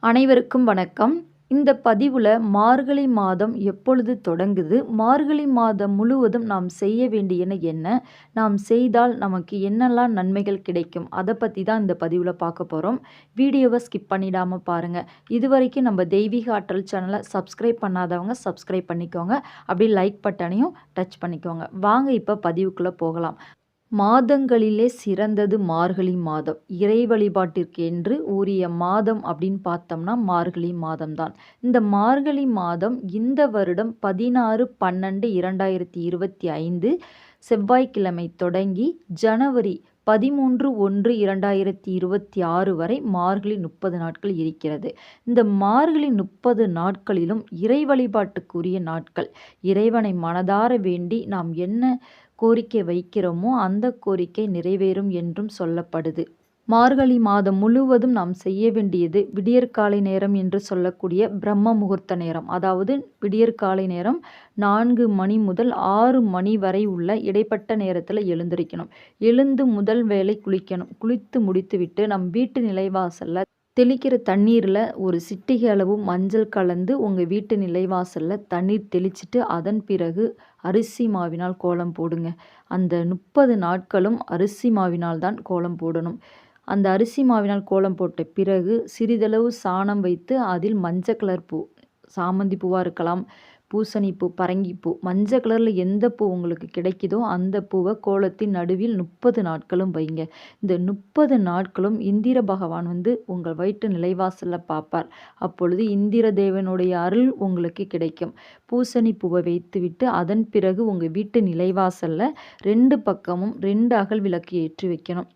அனைவருக்கும் வணக்கம். இந்த பதிவுல மார்கழி மாதம் எப்பொழுது தொடங்குது? மார்கழி மாதம் முழுவதும் நாம் செய்ய வேண்டியன என்ன? நாம் செய்தால் நமக்கு என்னெல்லாம் நன்மைகள் கிடைக்கும்? அத பத்தி தான் இந்த பதிவுல பார்க்க போறோம். வீடியோவ ஸ்கிப் பண்ணிடாம பாருங்க. இதுவரைக்கும் நம்ம தெய்வீக ஆற்றல் சேனல சப்ஸ்கிரைப் பண்ணாதவங்க சப்ஸ்கிரைப் பண்ணிக்கோங்க. அப்படியே லைக் பட்டனையும் டச் பண்ணிக்கோங்க. வாங்க இப்ப பதிவுக்குள்ள போகலாம். மாதங்களிலே சிறந்தது மார்கழி மாதம். இறை வழிபாட்டிற்கு என்று உரிய மாதம் அப்படின்னு பார்த்தோம்னா மார்கழி மாதம்தான். இந்த மார்கழி மாதம் இந்த வருடம் 16/12/2025 செவ்வாய்க்கிழமை தொடங்கி ஜனவரி 13/1/2026 வரை மார்கழி 30 நாட்கள் இருக்கிறது. இந்த மார்கழி 30 நாட்களிலும் இறை வழிபாட்டுக்குரிய நாட்கள். இறைவனை மனதார வேண்டி நாம் என்ன கோரிக்கை வைக்கிறோமோ அந்த கோரிக்கை நிறைவேறும் என்றும் சொல்லப்படுது. மார்கழி மாதம் முழுவதும் நாம் செய்ய வேண்டியது விடியற்காலை நேரம் என்று சொல்லக்கூடிய பிரம்ம முகூர்த்த நேரம். அதாவது விடியற்காலை நேரம் 4 மணி முதல் 6 மணி வரை உள்ள இடைப்பட்ட நேரத்தில் எழுந்திருக்கணும். எழுந்து முதல் வேளை குளிக்கணும். குளித்து முடித்துவிட்டு நம் வீட்டு நிலைவாசல்ல தெளிக்கிற தண்ணீரில் ஒரு சிட்டிகை அளவு மஞ்சள் கலந்து உங்கள் வீட்டு நிலைவாசலில் தண்ணீர் தெளிச்சிட்டு அதன் பிறகு அரிசி மாவினால் கோலம் போடுங்க. அந்த 30 நாட்களும் அரிசி மாவினால் தான் கோலம் போடணும். அந்த அரிசி மாவினால் கோலம் போட்ட பிறகு சிறிதளவு சாணம் வைத்து அதில் மஞ்சள் கலர் பூ, சாமந்தி பூவாக இருக்கலாம், பூசணிப்பூ, பரங்கிப்பூ, மஞ்சள் கலரில் எந்த பூ உங்களுக்கு கிடைக்குதோ அந்த பூவை கோலத்தின் நடுவில் 30 நாட்களும் வைங்க. இந்த 30 நாட்களும் இந்திர பகவான் உங்கள் வயிற்று நிலைவாசலில் பார்ப்பார். அப்பொழுது இந்திர தேவனுடைய அருள் உங்களுக்கு கிடைக்கும். பூசணி பூவை வைத்துவிட்டு அதன் பிறகு உங்கள் வீட்டு நிலைவாசலில் 2 பக்கமும் 2 அகல் விளக்கு ஏற்றி வைக்கணும்.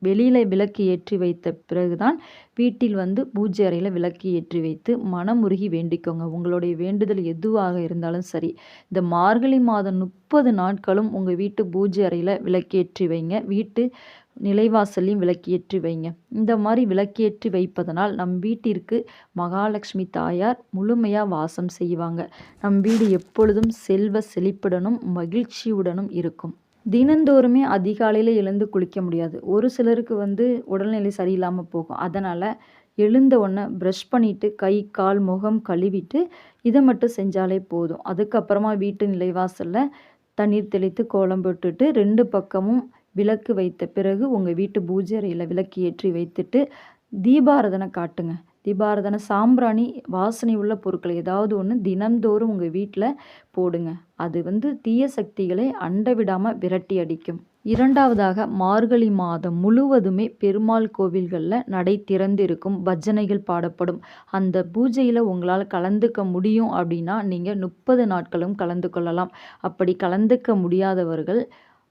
வெளியில் விளக்கு ஏற்றி வைத்த பிறகுதான் வீட்டில் பூஜை அறையில் விளக்கு ஏற்றி வைத்து மனமுருகி வேண்டிக்கோங்க. உங்களுடைய வேண்டுதல் எதுவாக இருந்தாலும் சரி. இந்த மார்கழி மாதம் 30 நாட்களும் உங்கள் வீட்டு பூஜை அறையில் விளக்கேற்றி வைங்க. வீட்டு நிலைவாசலையும் விளக்கேற்றி வைங்க. இந்த மாதிரி விளக்கேற்றி வைப்பதனால் நம் வீட்டிற்கு மகாலட்சுமி தாயார் முழுமையாக வாசம் செய்வாங்க. நம் வீடு எப்பொழுதும் செல்வ செழிப்புடனும் மகிழ்ச்சியுடனும் இருக்கும். தினந்தோறுமே அதிகாலையில் எழுந்து குளிக்க முடியாது. ஒரு சிலருக்கு உடல்நிலை சரியில்லாமல் போகும். அதனால் எழுந்த உடனே ப்ரஷ் பண்ணிவிட்டு கை கால் முகம் கழுவிட்டு இதை மட்டும் செஞ்சாலே போதும். அதுக்கப்புறமா வீட்டு நிலைவாசலில் தண்ணீர் தெளித்து கோலம் போட்டுட்டு 2 பக்கமும் விளக்கு வைத்த பிறகு உங்கள் வீட்டு பூஜை அறையில் விளக்கு ஏற்றி வைத்துட்டு தீபாராதனை காட்டுங்க. தீபாராதனை சாம்பிராணி வாசனை உள்ள பொருட்கள் ஏதாவது ஒன்று தினந்தோறும் உங்கள் வீட்டில் போடுங்க. அது தீய சக்திகளை அண்ட விடாமல் விரட்டி அடிக்கும். இரண்டாவதாக மார்கழி மாதம் முழுவதுமே பெருமாள் கோவில்களில் நடை திறந்து இருக்கும், பஜனைகள் பாடப்படும். அந்த பூஜையில் உங்களால் கலந்துக்க முடியும் அப்படின்னா நீங்கள் 30 நாட்களும் கலந்து கொள்ளலாம். அப்படி கலந்துக்க முடியாதவர்கள்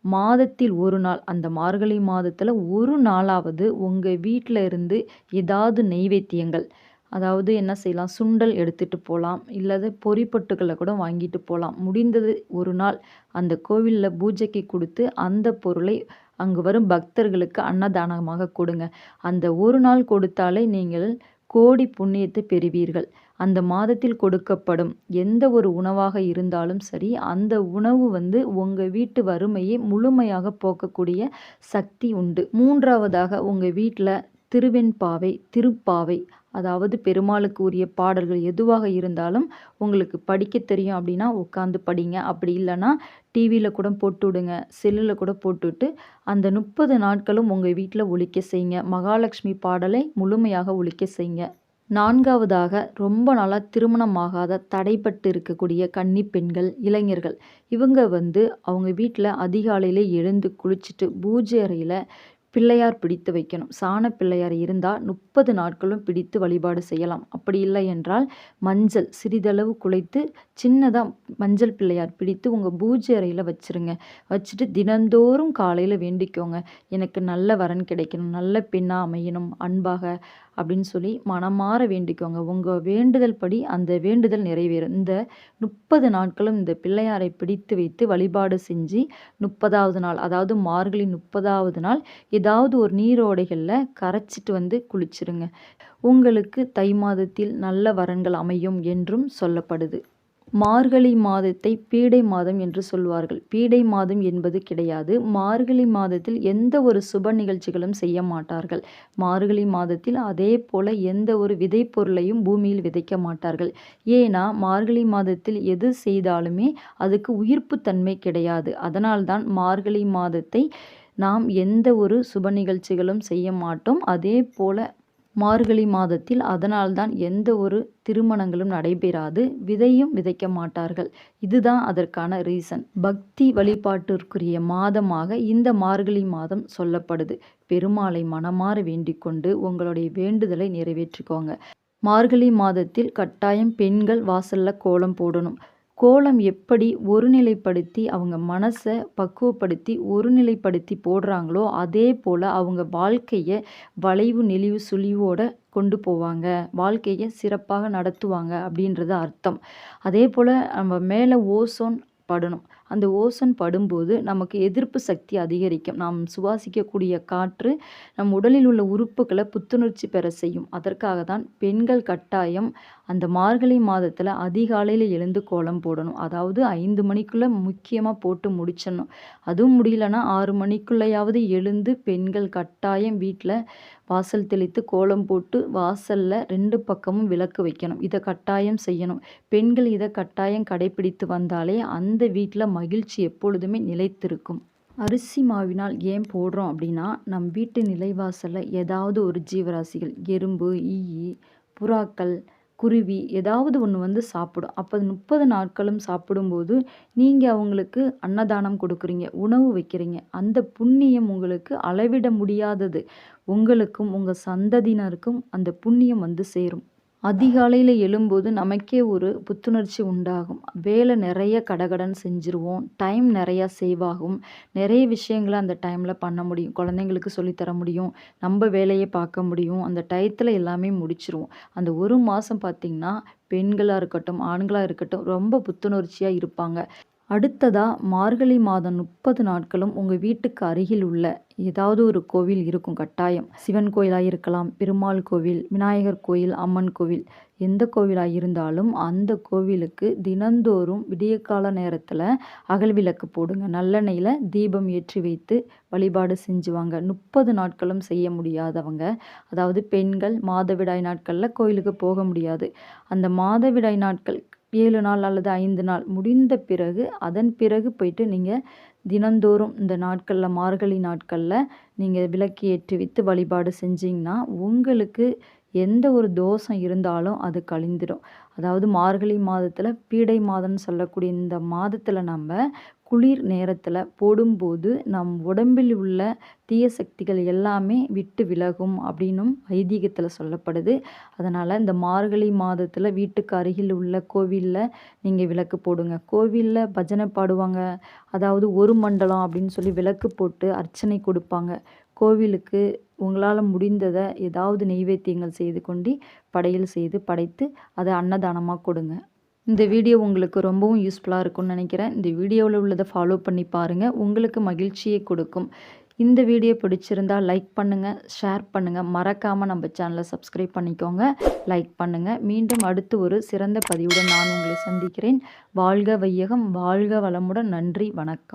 மாதத்தில் ஒரு நாள், அந்த மார்கழி மாதத்தில் ஒரு நாளாவது உங்கள் வீட்டில் இருந்து ஏதாவது நெய்வேத்தியங்கள், அதாவது என்ன செய்யலாம், சுண்டல் எடுத்துகிட்டு போகலாம், இல்லது பொரிப்பொட்டுகளை கூட வாங்கிட்டு போகலாம். முடிந்தது ஒரு நாள் அந்த கோவிலில் பூஜைக்கு கொடுத்து அந்த பொருளை அங்கு வரும் பக்தர்களுக்கு அன்னதானமாக கொடுங்க. அந்த ஒரு நாள் கொடுத்தாலே நீங்கள் கோடி புண்ணியத்தை பெறுவீர்கள். அந்த மாதத்தில் கொடுக்கப்படும் எந்த ஒரு உணவாக இருந்தாலும் சரி, அந்த உணவு உங்கள் வீட்டு வறுமையை முழுமையாக போக்கக்கூடிய சக்தி உண்டு. மூன்றாவதாக உங்கள் வீட்டில் திருவெண்பாவை, திருப்பாவை, அதாவது பெருமாளுக்கு உரிய பாடல்கள் எதுவாக இருந்தாலும் உங்களுக்கு படிக்க தெரியும் அப்படின்னா உட்காந்து படிங்க. அப்படி இல்லைன்னா டிவியில் கூட போட்டு விடுங்க, செல்லில் கூட போட்டுவிட்டு அந்த 30 நாட்களும் உங்கள் வீட்டில் ஒலிக்க செய்யுங்க. மகாலட்சுமி பாடலை முழுமையாக ஒலிக்க செய்யுங்க. நான்காவதாக ரொம்ப நாளாக திருமணமாகாத தடைப்பட்டு இருக்கக்கூடிய கன்னி பெண்கள், இளைஞர்கள், இவங்க அவங்க வீட்டில் அதிகாலையில் எழுந்து குளிச்சுட்டு பூஜை அறையில் பிள்ளையார் பிடித்து வைக்கணும். சாண பிள்ளையார் இருந்தால் 30 நாட்களும் பிடித்து வழிபாடு செய்யலாம். அப்படி இல்லை என்றால் மஞ்சள் சிறிதளவு குழைத்து சின்னதாக மஞ்சள் பிள்ளையார் பிடித்து உங்கள் பூஜை அறையில் வச்சுருங்க. வச்சுட்டு தினந்தோறும் காலையில் வேண்டிக்கோங்க, எனக்கு நல்ல வரன் கிடைக்கணும், நல்ல பெண்ணாக அமையணும், அன்பாக அப்படின்னு சொல்லி மனமாற வேண்டிக்கோங்க. உங்கள் வேண்டுதல் படி அந்த வேண்டுதல் நிறைவேறும். இந்த 30 நாட்களும் இந்த பிள்ளையாரை பிடித்து வைத்து வழிபாடு செஞ்சு 30வது நாள், அதாவது மார்கழி 30வது நாள் ஏதாவது ஒரு நீரோடைகளில் கரைச்சிட்டு குளிச்சிருங்க. உங்களுக்கு தை மாதத்தில் நல்ல வரன்கள் அமையும் என்றும் சொல்லப்படுது. மார்கழி மாதத்தை பீடை மாதம் என்று சொல்வார்கள். பீடை மாதம் என்பது கிடையாது. மார்கழி மாதத்தில் எந்த ஒரு சுப நிகழ்ச்சிகளும் செய்ய மாட்டார்கள். மார்கழி மாதத்தில் அதே போல எந்த ஒரு விதைப்பொருளையும் பூமியில் விதைக்க மாட்டார்கள். ஏன்னா மார்கழி மாதத்தில் எது செய்தாலுமே அதுக்கு உயிர்ப்புத்தன்மை கிடையாது. அதனால்தான் மார்கழி மாதத்தை நாம் எந்த ஒரு சுப நிகழ்ச்சிகளும் செய்ய மாட்டோம். அதே போல மார்கழி மாதத்தில் அதனால்தான் எந்த ஒரு திருமணங்களும் நடைபெறாது. விதையும் விதைக்க மாட்டார்கள். இதுதான் அதற்கான ரீசன். பக்தி வழிபாட்டிற்குரிய மாதமாக இந்த மார்கழி மாதம் சொல்லப்படுது. பெருமாளை மனமாற வேண்டிக்கொண்டு உங்களுடைய வேண்டுதலை நிறைவேற்றிக்கோங்க. மார்கழி மாதத்தில் கட்டாயம் பெண்கள் வாசல்ல கோலம் போடணும். கோலம் எப்படி ஒருநிலைப்படுத்தி அவங்க மனசை பக்குவப்படுத்தி ஒருநிலைப்படுத்தி போடுறாங்களோ அதே போல் அவங்க வாழ்க்கையை வளைவு நெளிவு சுழிவோட கொண்டு போவாங்க. வாழ்க்கையை சிறப்பாக நடத்துவாங்க அப்படின்றது அர்த்தம். அதே போல் நம்ம மேலே ஓசோன் படணும். அந்த ஓசோன் படும்போது நமக்கு எதிர்ப்பு சக்தி அதிகரிக்கும். நாம் சுவாசிக்கக்கூடிய காற்று நம் உடலில் உள்ள உறுப்புகளை புத்துணர்ச்சி பெற செய்யும். அதற்காக தான் பெண்கள் கட்டாயம் அந்த மார்கழி மாதத்தில் அதிகாலையில் எழுந்து கோலம் போடணும். அதாவது 5 மணிக்குள்ளே முக்கியமாக போட்டு முடிச்சிடணும். அதுவும் முடியலன்னா 6 மணிக்குள்ளேயாவது எழுந்து பெண்கள் கட்டாயம் வீட்டில் வாசல் தெளித்து கோலம் போட்டு வாசலில் 2 பக்கமும் விளக்கு வைக்கணும். இதை கட்டாயம் செய்யணும். பெண்கள் இதை கட்டாயம் கடைபிடித்து வந்தாலே அந்த வீட்டில் மகிழ்ச்சி எப்பொழுதுமே நிலைத்திருக்கும். அரிசி மாவினால் ஏன் போடுறோம் அப்படின்னா, நம் வீட்டு நிலைவாசலில் ஏதாவது ஒரு ஜீவராசிகள் எறும்பு, ஈ, புறாக்கள், குருவி ஏதாவது ஒன்று வந்து சாப்பிடும். அப்போ 30 நாட்களும் சாப்பிடும்போது நீங்கள் அவங்களுக்கு அன்னதானம் கொடுக்குறீங்க, உணவு வைக்கிறீங்க. அந்த புண்ணியம் உங்களுக்கு அளவிட முடியாதது. உங்களுக்கும் உங்கள் சந்ததியினருக்கும் அந்த புண்ணியம் வந்து சேரும். அதிகாலையில் எழும்போது நமக்கே ஒரு புத்துணர்ச்சி உண்டாகும். வேலை நிறைய கடகடன்னு செஞ்சுருவோம். டைம் நிறையா சேவ் ஆகும். நிறைய விஷயங்களை அந்த டைமில் பண்ண முடியும். குழந்தைங்களுக்கு சொல்லித்தர முடியும். நம்ம வேலையை பார்க்க முடியும். அந்த டயத்தில் எல்லாமே முடிச்சிருவோம். அந்த 1 மாதம் பார்த்திங்கன்னா பெண்களாக இருக்கட்டும் ஆண்களாக இருக்கட்டும் ரொம்ப புத்துணர்ச்சியாக இருப்பாங்க. அடுத்ததா மார்கழி மாதம் 30 நாட்களும் உங்கள் வீட்டுக்கு அருகில் உள்ள ஏதாவது ஒரு கோவில் இருக்கும் கட்டாயம். சிவன் கோயிலாக இருக்கலாம், பெருமாள் கோவில், விநாயகர் கோயில், அம்மன் கோவில், எந்த கோவிலாக இருந்தாலும் அந்த கோவிலுக்கு தினந்தோறும் விடியற்கால நேரத்தில் அகல் விளக்கு போடுங்க. நல்லெண்ணெயில் தீபம் ஏற்றி வைத்து வழிபாடு செஞ்சுவாங்க. 30 நாட்களும் செய்ய முடியாதவங்க, அதாவது பெண்கள் மாதவிடாய் நாட்களில் கோயிலுக்கு போக முடியாது. அந்த மாதவிடாய் நாட்கள் 7 நாள் அல்லது 5 நாள் முடிந்த பிறகு அதன் பிறகு போயிட்டு நீங்கள் தினந்தோறும் இந்த நாட்களில் மார்கழி நாட்களில் நீங்கள் விளக்கு ஏற்றி வைத்து வழிபாடு செஞ்சிங்கன்னா உங்களுக்கு எந்த ஒரு தோஷம் இருந்தாலும் அது கழிந்துடும். அதாவது மார்கழி மாதத்தில் பீடை மாதம்னு சொல்லக்கூடிய இந்த மாதத்தில் நம்ம குளிர் நேரத்தில் போடும்போது நம் உடம்பில் உள்ள தீய சக்திகள் எல்லாமே விட்டு விலகும் அப்படின்னும் ஐதீகத்தில் சொல்லப்படுது. அதனால் இந்த மார்கழி மாதத்தில் வீட்டுக்கு அருகில் உள்ள கோவிலில் நீங்கள் விளக்கு போடுங்க. கோவிலில் பஜனை பாடுவாங்க. அதாவது ஒரு மண்டலம் அப்படின்னு சொல்லி விளக்கு போட்டு அர்ச்சனை கொடுப்பாங்க. கோவிலுக்கு உங்களால் முடிந்ததை ஏதாவது நெய்வேத்தியங்கள் செய்து கொண்டு படையல் செய்து படைத்து அதை அன்னதானமாக கொடுங்க. இந்த வீடியோ உங்களுக்கு ரொம்பவும் யூஸ்ஃபுல்லாக இருக்கும்னு நினைக்கிறேன். இந்த வீடியோவில் உள்ளதை ஃபாலோ பண்ணி பாருங்கள். உங்களுக்கு மகிழ்ச்சியை கொடுக்கும். இந்த வீடியோ பிடிச்சிருந்தால் லைக் பண்ணுங்கள், ஷேர் பண்ணுங்கள். மறக்காமல் நம்ம சேனலை சப்ஸ்கிரைப் பண்ணிக்கோங்க, லைக் பண்ணுங்கள். மீண்டும் அடுத்து ஒரு சிறந்த பதிவுடன் நான் உங்களை சந்திக்கிறேன். வாழ்க வையகம், வாழ்க வளமுடன். நன்றி, வணக்கம்.